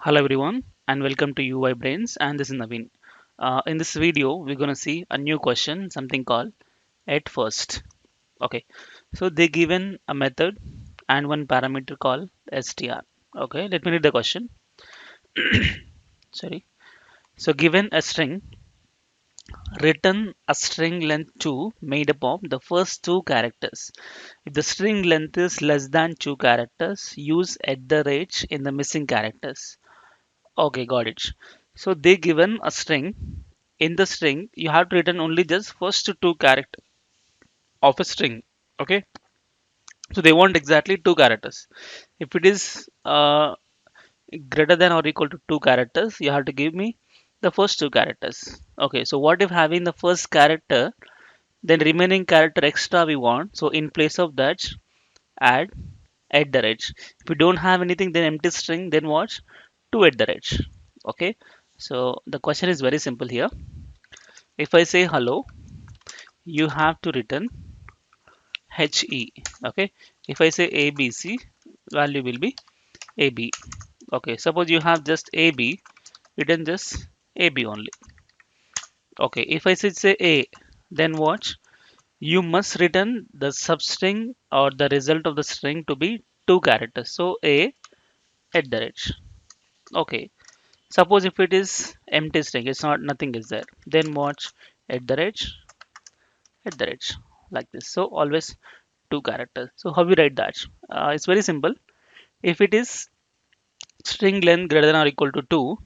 Hello everyone and welcome to UiBrains and this is Naveen. In this video we're gonna see a new question, something called atFirst. Okay, so they given a method and one parameter called str. Okay, let me read the question. Sorry. So given a string, return a string length 2 made up of the first two characters. If the string length is less than two characters, use at the rate in the missing characters. Okay, got it. So they given a string. In the string, you have to return only just first two character of a string. Okay. So they want exactly two characters. If it is greater than or equal to two characters, you have to give me the first two characters. Okay. So what if having the first character, then remaining character extra we want. So in place of that, add at the rate. If we don't have anything, then empty string. Then what? Two at the rate. Okay. So the question is very simple here. If I say hello, you have to return he. Okay. If I say abc, value will be ab. Okay. Suppose you have just ab, return just ab only. Okay. If I say a, then what? You must return the substring or the result of the string to be two characters. So a at the rate. Okay. Suppose if it is empty string, it's not nothing is there. Then what? At the rate, at the rate, like this. So always two characters. So how we write that? It's very simple. If it is string length greater than or equal to 2,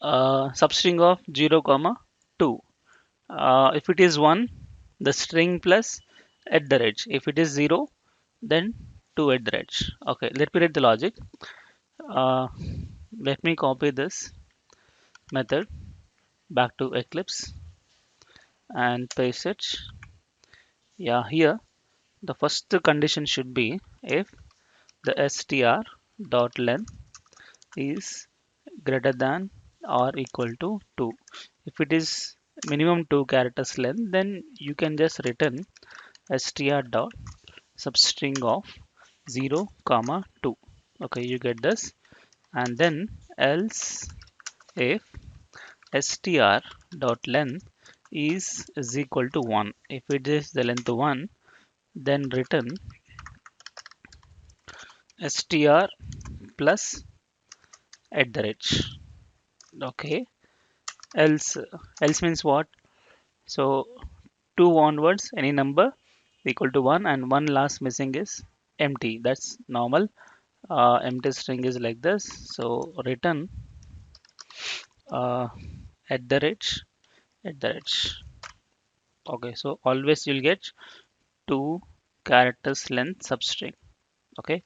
substring of 0 comma 2. If it is 1, the string plus at the rate. If it is 0, then 2 at the rate. Okay, let me read the logic. Uh, Let me copy this method back to Eclipse and paste it. Yeah, here the first condition should be if the str dot length is greater than or equal to 2. If it is minimum 2 characters length, then you can just return str dot substring of 0 comma 2. Okay, you get this. And then else if str dot length is equal to 1. If it is the length 1, then return str plus at the rate. Okay, else else means what? So 2 onwards, any number equal to 1 and 1 last missing is empty. That's normal. Empty string is like this. So return uh, at the rate, at the rate. Okay, so always you'll get 2 characters length substring. Okay,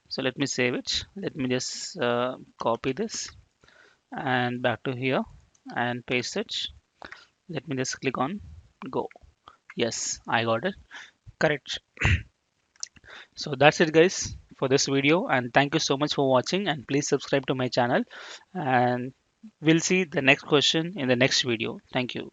so let me save it. Let me just copy this and back to here and paste it. Let me just click on go. Yes, I got it. Correct. So that's it guys for this video and thank you so much for watching and please subscribe to my channel and we'll see the next question in the next video. Thank you.